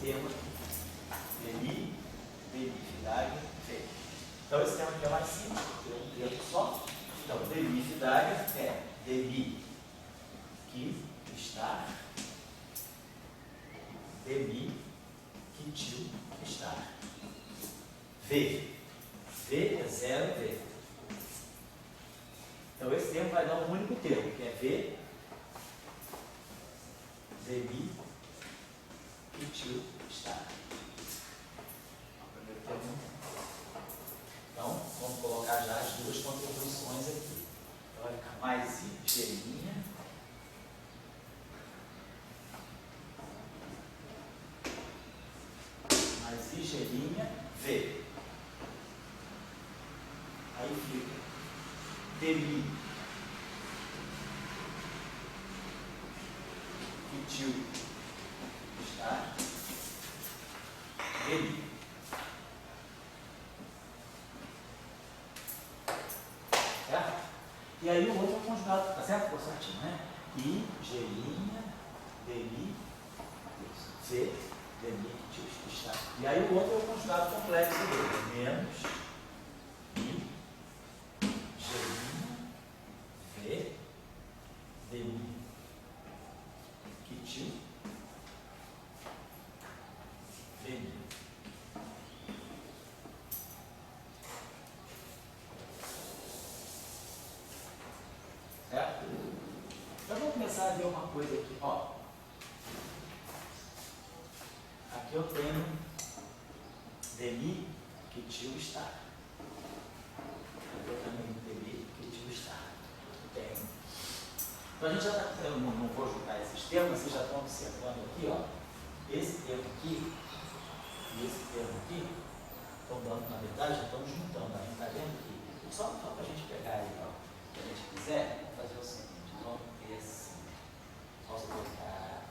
termo aqui. Demi, Fidália, V. Então esse termo aqui é mais simples, porque é um termo só. Então, Demi, Fidália é Demi, que está, Demi, que tio está. V. V é 0, V. Então esse termo vai dar um único termo, que é V, Demi, que tio está. Então, vamos colocar já as duas contribuições aqui. Então, vai ficar mais I, G', mais I, G', V. Aí fica Demi, que tio está, Demi. Certo? E aí o outro é o conjugado, tá certo? Ficou certinho, né? I, G', Demi, C, Demi, que tio está. E aí o outro é o conjugado complexo dele. Menos I, G', V, Demi, que tio, Demi. Certo? Então vamos começar a ver uma coisa aqui. Ó. Aqui eu tenho Demi, que tio está. Aqui eu também Demi, que tio está. Tenho. Então a gente já está, eu não vou juntar esses termos, vocês já estão observando aqui, ó. Esse termo aqui e esse termo aqui estão dando, na verdade, já estão juntando. A gente está vendo que, só para a gente pegar aí, ó, se a gente quiser, vamos fazer o seguinte, vamos ter assim, posso colocar,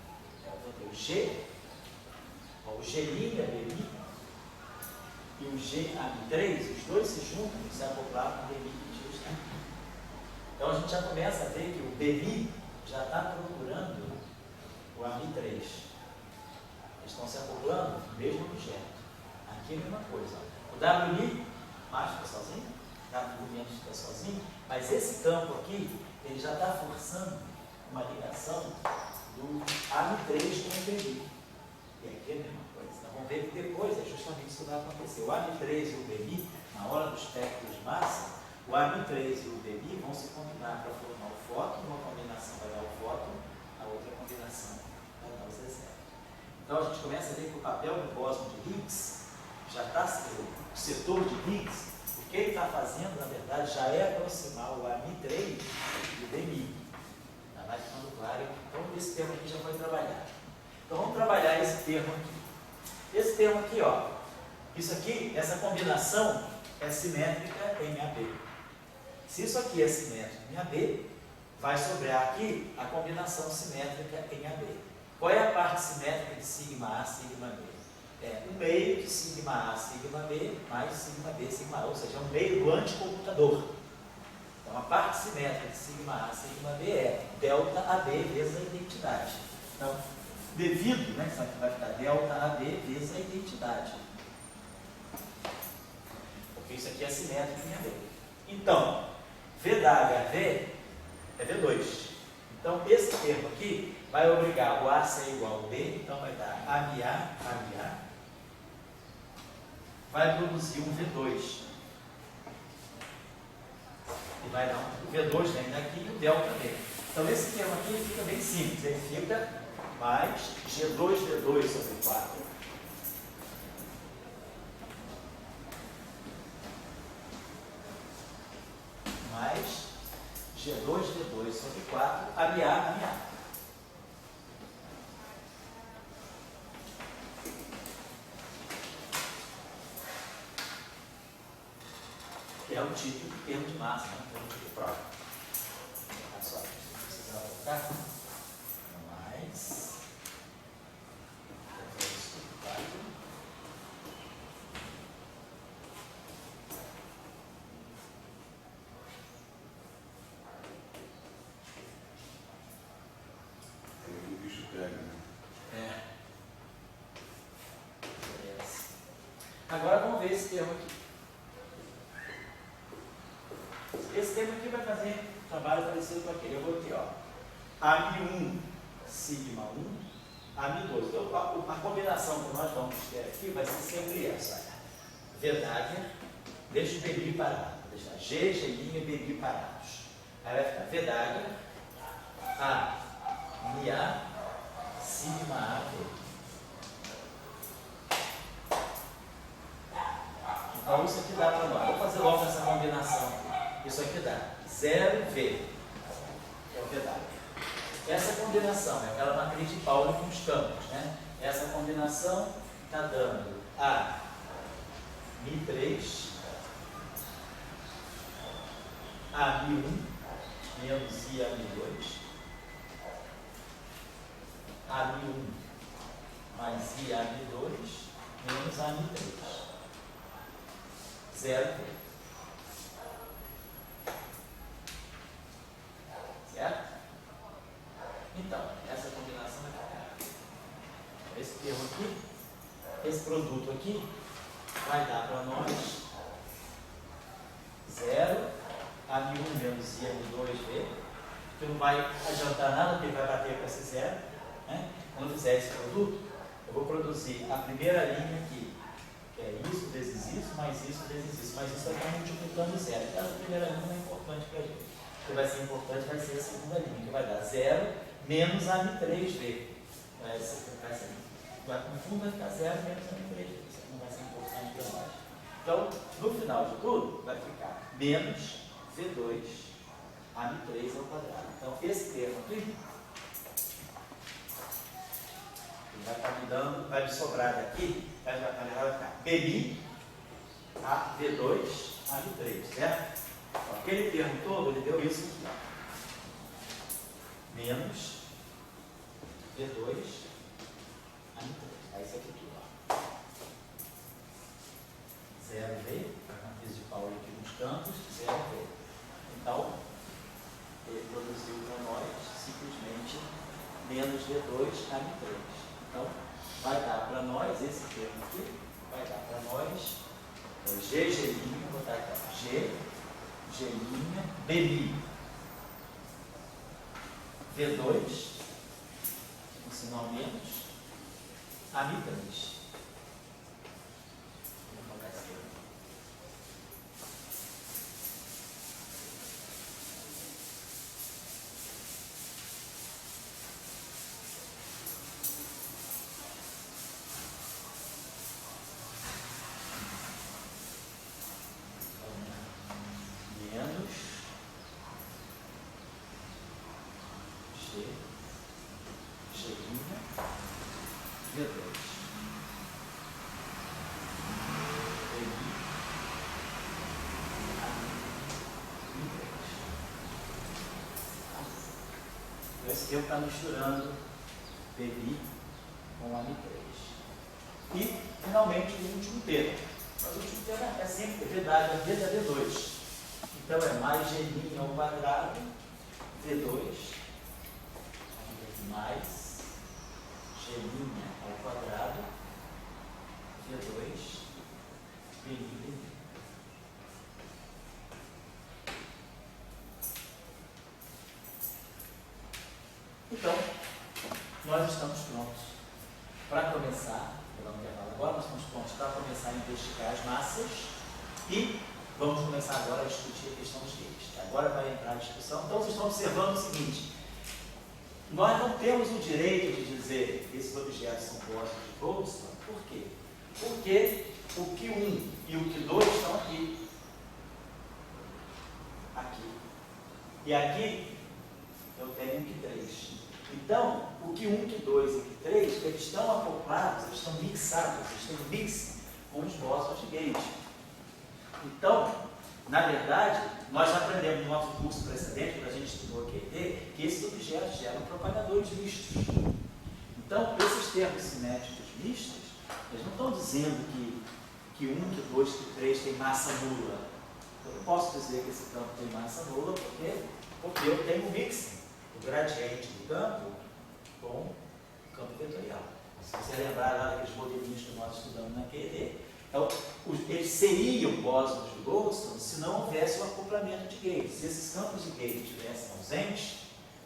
eu vou ter o G, ó, o G' é Demi, e o G', os dois se juntam e se acoplaram com o Demi que tio está. Então a gente já começa a ver que o Demi já está procurando o Ami3. Eles estão se acoplando no mesmo objeto. Aqui é a mesma coisa. O WI mais fica sozinho, o menos fica sozinho, mas esse campo aqui, ele já está forçando uma ligação do Ami3 com o Demi. E aqui é a mesma coisa. Então vamos ver que depois é justamente isso que vai acontecer. O Ami3 e o Demi, na hora do espectro de massa, o Ami3 e o Demi vão se combinar para formar o fóton, uma combinação vai dar o fóton, a outra combinação vai dar o Z0. Então a gente começa a ver que o papel do bóson de Higgs já está, o setor de Higgs, o que ele está fazendo, na verdade, já é aproximar o Ami3 do Demi. Já vai ficando claro. Então esse termo aqui já foi trabalhado. Então vamos trabalhar esse termo aqui. Esse termo aqui, ó, isso aqui, essa combinação é simétrica em AB. Se isso aqui é simétrico em AB, vai sobrar aqui a combinação simétrica em AB. Qual é a parte simétrica de sigma A, sigma B? É o meio de sigma A, sigma B, mais sigma B, sigma A, ou seja, é o meio do anticomputador. Então a parte simétrica de sigma A, sigma B é delta AB vezes a identidade. Então, devido, né, isso aqui vai ficar delta AB vezes a identidade. Porque isso aqui é simétrico em AB. Então, V da HV é V2. Então, esse termo aqui vai obrigar o A a ser igual ao B, então vai dar AMA, AMA, vai produzir um V2. E vai dar um V2 vem daqui e o delta B. Então, esse termo aqui fica bem simples, ele fica mais G2V2 sobre 4. Mais G2V2 sobre 4, AMA, AMA. Que é o tipo de termo de massa, né? Termo de prova. Olha só, precisar voltar. Mais G2 sobre 4. Aí o bicho pega, né? É. Agora vamos ver esse termo aqui. Esse termo aqui vai fazer um trabalho parecido com aquele. Eu vou ter, ó, AMI1, sigma 1, AMI2. Então, a combinação que nós vamos ter aqui vai ser sempre essa. Vedaglia, deixa o BB parado. Vou deixar G, G' e BB parados. Aí vai ficar Vedaglia, A, MIA, sigma A, V. Então isso aqui dá para nós. Vou fazer logo essa combinação. Isso aqui dá 0V, que é o Vedaglia. Essa combinação é aquela matriz de Pauli com os campos, né? Essa combinação está dando A, Mi3, A, Mi1, menos I, A, Mi2, A, Mi1 mais I, A, Mi2, menos A, Mi3. 0V. Certo? Então, essa combinação vai ficar. Esse termo aqui, esse produto aqui, vai dar para nós 0, AMI1 menos I, AMI2V, que não vai adiantar nada, porque vai bater com esse 0. Né? Quando eu fizer esse produto, eu vou produzir a primeira linha aqui, que é isso vezes isso, mais isso vezes isso. Mas isso vai estar multiplicando 0. Então, a primeira linha não é importante para a gente. O que vai ser importante vai ser a segunda linha, que vai dar 0 menos AMI3V. No fundo vai ficar 0 menos AMI3V. Isso não vai ser importante para nós. Então, no final de tudo, vai ficar menos V2 AMI3 ao quadrado. Então, esse termo aqui vai estar me dando, vai me sobrar daqui, vai ficar BMI a V2 AMI3, certo? Aquele termo todo, ele deu isso aqui, ó. Menos V2 AMI3. Aí isso aqui tudo, ó. 0V, a matriz de Pauli aqui nos campos, 0V. Então, ele produziu para nós simplesmente menos V2 AMI3. Então, vai dar para nós, esse termo aqui, vai dar para nós G', vou botar aqui, ó, G', BMI, V2, um sinal menos, AMI3. Vou botar esse termo. Esse termo está misturando BMI com AMI3. E, finalmente, o último termo. Mas o último termo é sempre Vedaglia vezes V2. Então, é mais G' ao quadrado, V2, mais G' ao quadrado, V2, BMI. Então, nós estamos prontos para começar, vou dar um intervalo agora, nós estamos prontos para começar a investigar as massas e vamos começar agora a discutir a questão dos gates. Agora vai entrar a discussão. Então, vocês estão observando o seguinte: nós não temos o direito de dizer que esses objetos são postos de Boltzmann. Por quê? Porque o Q1 e o Q2 estão aqui. Aqui. E aqui eu tenho o Q3. Então, o Q1, Q2 e Q3, eles estão acoplados, eles estão mixados, eles têm mix com os bósons de gate. Então, na verdade, nós já aprendemos no nosso curso precedente, quando a gente estudou QT, que esses objetos geram propagadores mistos. Então, esses termos cinéticos mistos, eles não estão dizendo que Q1, Q2, Q3 tem massa nula. Eu não posso dizer que esse campo tem massa nula, porque eu tenho um mixing. O gradiente do campo com o campo vetorial. Se você lembrar lá daqueles modelinhos que nós estudamos na QED, Então, eles seriam bósons de Goldstone se não houvesse o acoplamento de gates. Se esses campos de gate estivessem ausentes,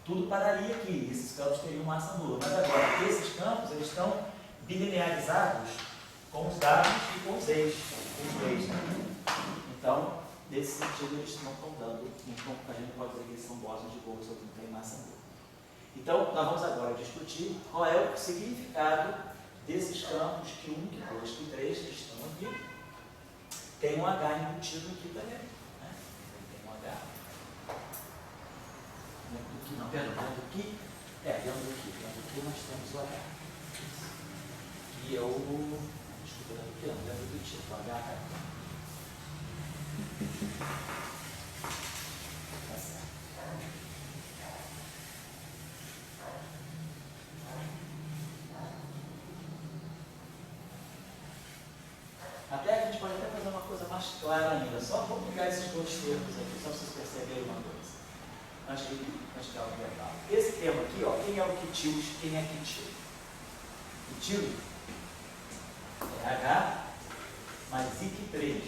tudo pararia aqui, esses campos teriam massa nula. Mas agora, esses campos eles estão bilinearizados com os dados e com os eixos. Né? Então, nesse sentido, eles não estão dando, a gente pode dizer que eles são bósons de Goldstone, não tem massa nula. Então, nós vamos agora discutir qual é o significado desses campos que 1, que 2, que 3, que estão aqui. Tem um H embutido aqui também. Né? Tem um H. Dentro do que, não, perdão, dentro do que? Dentro do que nós temos o H. Que é o. Desculpa, dentro do tipo, o H. Tá certo. Até a gente pode até fazer uma coisa mais clara ainda. Só vou pegar esses dois termos aqui, só para vocês perceberem uma coisa. Antes de alguém falar. Esse termo aqui, ó, quem é o quitil? Quem é quitil? Quitil é H mais IQ3.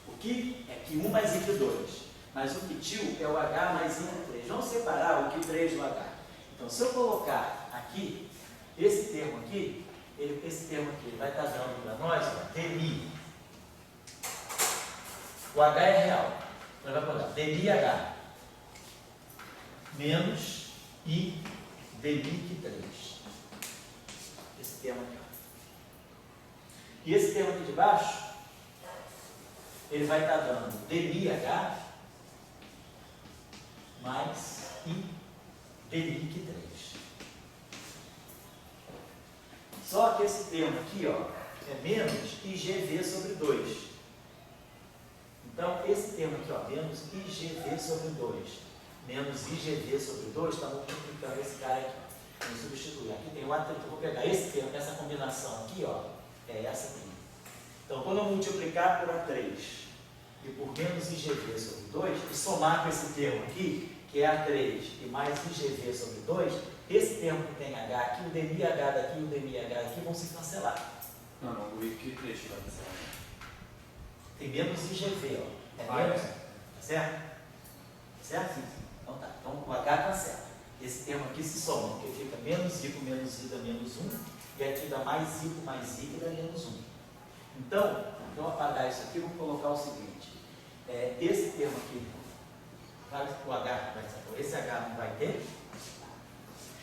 O Ki é Q1 mais IQ2. Mas o quitil é o H mais IQ3. Vamos separar o Q3 do H. Então, se eu colocar aqui, esse termo aqui, ele vai estar dando para nós, ó, dmi. O H é real. Então vai colocar dmi-H menos I dmi-3. Esse termo aqui. Ó. E esse termo aqui de baixo, ele vai estar dando dmi-H mais I dmi-3. Só que esse termo aqui, ó, é menos IGV sobre 2. Então, esse termo aqui, ó, menos IGV sobre 2. Menos IGV sobre 2, está multiplicando esse cara aqui. Vamos substituir. Aqui tem o atrito. Eu vou pegar esse termo, essa combinação aqui, ó, é essa aqui. Então, quando eu multiplicar por A3 e por menos IGV sobre 2, e somar com esse termo aqui, que é A3 e mais IGV sobre 2, esse termo que tem H aqui, o dmi-H daqui e o dmi-H daqui vão se cancelar. Não, o IQ3 vai cancelar. Tem menos IGV, ó. É menos, tá certo? Tá certo? Sim. Então tá. Então o H cancela. Esse termo aqui se soma, porque fica menos I com menos I dá menos 1, e aqui dá mais I com mais I que dá menos 1. Então, eu vou apagar isso aqui e vou colocar o seguinte. Esse termo aqui, o H, esse H não vai ter.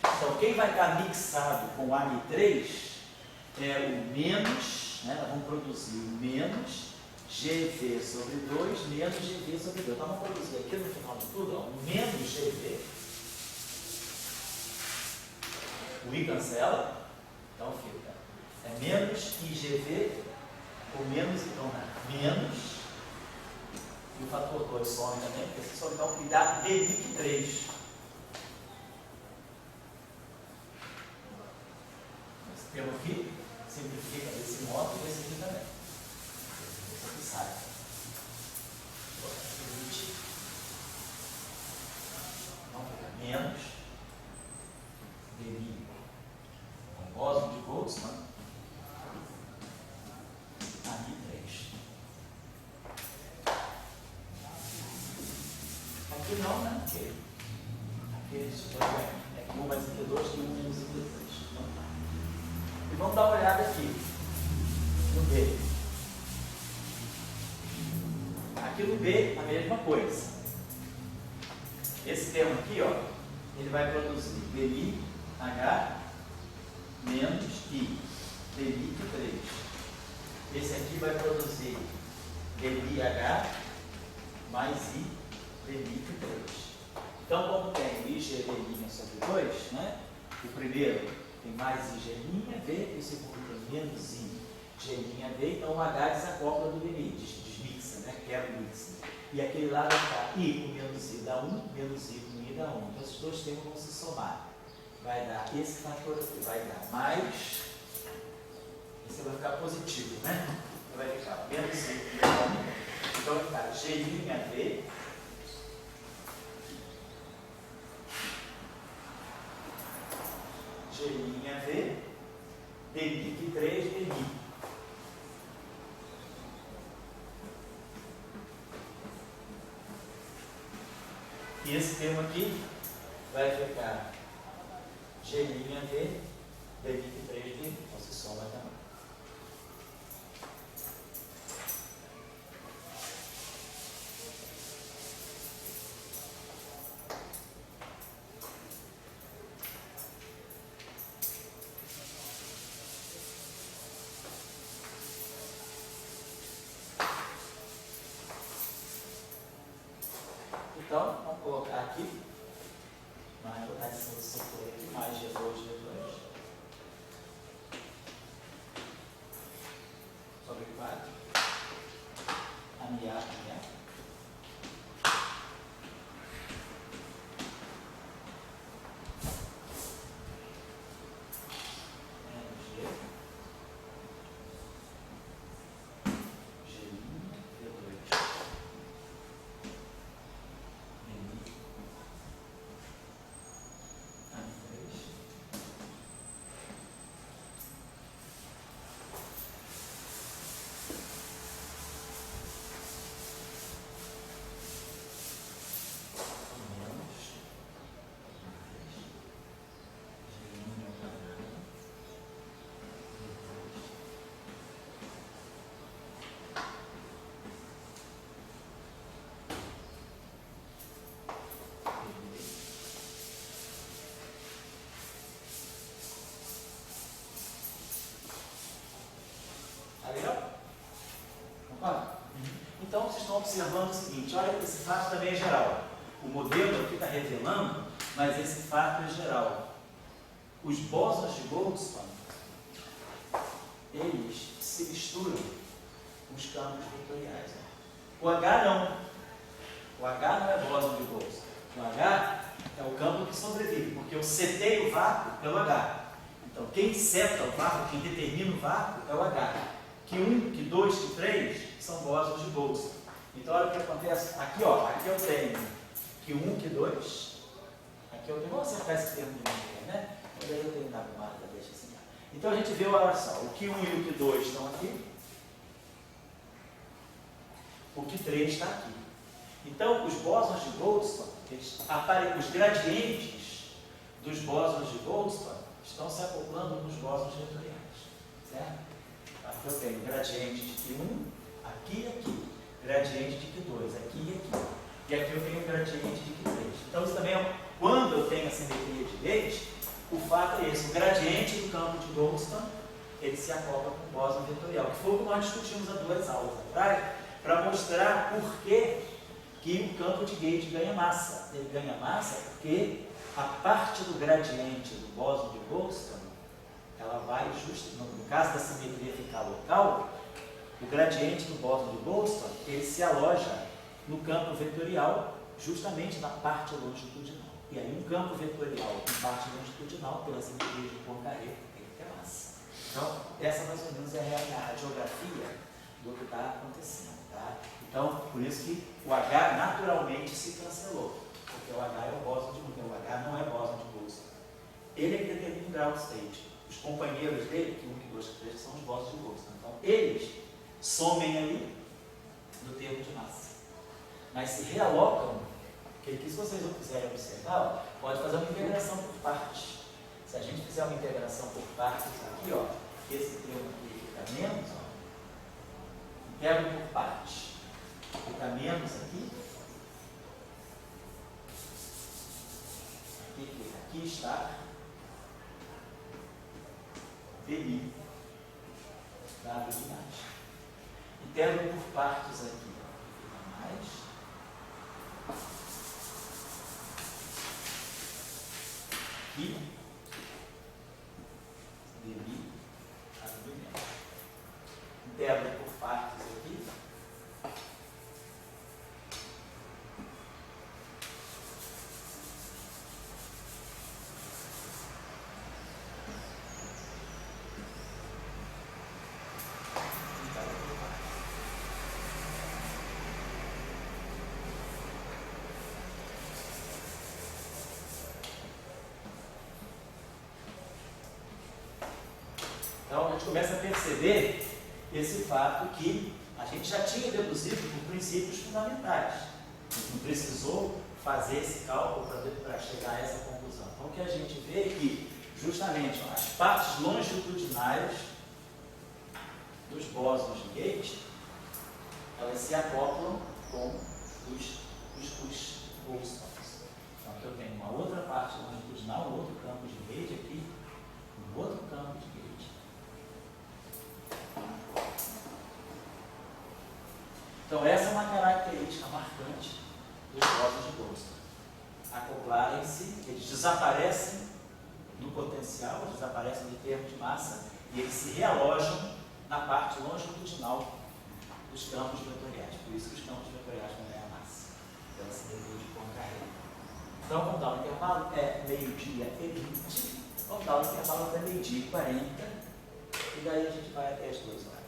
Então, quem vai estar mixado com o AMI3 é o menos, né, nós vamos produzir o menos GV sobre 2 menos GV sobre 2. Então, vamos produzir aqui no final de tudo, ó, o menos GV. O I cancela, então fica menos IGV ou menos, então, menos, e o fator 2 some também, porque se some, então, e dá dmi-3. Termo aqui, simplifica desse modo e esse aqui também. Esse aqui sai. Então fica menos dmi com bóson de Boltzmann AMI3. Aqui não, né? Aqui é que 1 mais IQ2 e 1 menos IQ3. Não tá. E vamos dar uma olhada aqui no B. Aqui no B, a mesma coisa. Esse termo aqui, ó, ele vai produzir dmi-H menos I dmi-3. Esse aqui vai produzir dmi-H mais I dmi-3. Então, como tem IG dmi sobre 2, né? O primeiro tem mais I G', e o segundo tem menos I G', então o H desacopla do dmi, desmixa, né? Quebra o mix. E aquele lá vai ficar I com menos I dá 1, menos I com I dá 1. Então esses dois termos vão se somar. Vai dar esse fator aqui, vai dar mais, esse vai ficar positivo, né? Então vai ficar menos I com I dá 1. Então vai ficar G', G', Demic 3, Demic. E esse termo aqui vai ficar G' V, Demic 3, Demic. Então se soma também. Então, vamos colocar aqui, mais botar essa solução por aqui, mais G2, G2, sobre 4, ameaça, Então, vocês estão observando o seguinte, olha que esse fato também é geral. O modelo aqui está revelando, mas esse fato é geral. Os bósons de Goldstone, eles se misturam com os campos vetoriais. O H não. O H não é bóson de Goldstone. O H é o campo que sobrevive, porque eu setei o vácuo pelo H. Então, quem seta o vácuo, quem determina o vácuo é o H. Que 1, que 2, que 3 são bósons de Goldstone. Então, olha o que acontece. Aqui, ó, aqui eu tenho que 1, que 2. Aqui eu tenho. Vamos acertar esse termo de novo, né? Mas aí eu tenho dado uma marca, deixa assim. Então, a gente vê, olha só, o que 1 e o que 2 estão aqui. O que 3 está aqui. Então, os bósons de Goldstone, os gradientes dos bósons de Goldstone estão se acoplando nos bósons vetoriais. Certo? Aqui eu tenho gradiente de Q1, aqui e aqui. Gradiente de Q2, aqui e aqui. E aqui eu tenho gradiente de Q3. Então, isso também é, quando eu tenho a simetria de Gauge, o fato é esse. O gradiente do campo de Goldstone, ele se acopla com o bóson vetorial, que foi o que nós discutimos há 2 aulas atrás, para mostrar por que o campo de Gauge ganha massa. Ele ganha massa porque a parte do gradiente do bóson de Goldstone, ela vai justo, no caso da simetria ficar local, o gradiente do bóson de Goldstone, ele se aloja no campo vetorial, justamente na parte longitudinal. E aí um campo vetorial em parte longitudinal, pela simetria de Poincaré, tem que ter massa. Então, essa mais ou menos é a geografia do que está acontecendo. Tá? Então, por isso que o H naturalmente se cancelou, porque o H é o bóson de Goldstone, o H não é bóson de Goldstone. Ele é que determina o ground state. Os companheiros dele, que 1, que 2, que 3, são os bósons de Goldstone. Então, eles somem ali no termo de massa. Mas se realocam, que se vocês não quiserem observar, pode fazer uma integração por partes. Se a gente fizer uma integração por partes aqui, ó, esse termo aqui fica menos, ó, integro por partes, fica menos aqui, aqui fica, aqui está Demi, dado de mais. Integro por partes aqui, fica mais. E Demi, dado de menos. Integro por partes aqui. a gente começa a perceber esse fato que a gente já tinha deduzido por princípios fundamentais. A gente não precisou fazer esse cálculo para chegar a essa conclusão. Então, o que a gente vê é que, justamente, as partes longitudinais dos bósons de gate, elas se acoplam com os bósons. Então, aqui eu tenho uma outra parte longitudinal, um outro campo de gate aqui, um outro campo de gate. Então, essa é uma característica marcante dos bósons de Bose. Acoplarem-se, eles desaparecem no potencial, eles desaparecem em termos de massa e eles se realojam na parte longitudinal dos campos vetoriais. Por isso que os campos vetoriais vão ganhar massa. Então, esse degrau de contrarrelé. Então, vamos dar um intervalo, é meio-dia e 20. Vamos dar um intervalo até meio-dia e 40. E daí a gente vai até as 2 horas.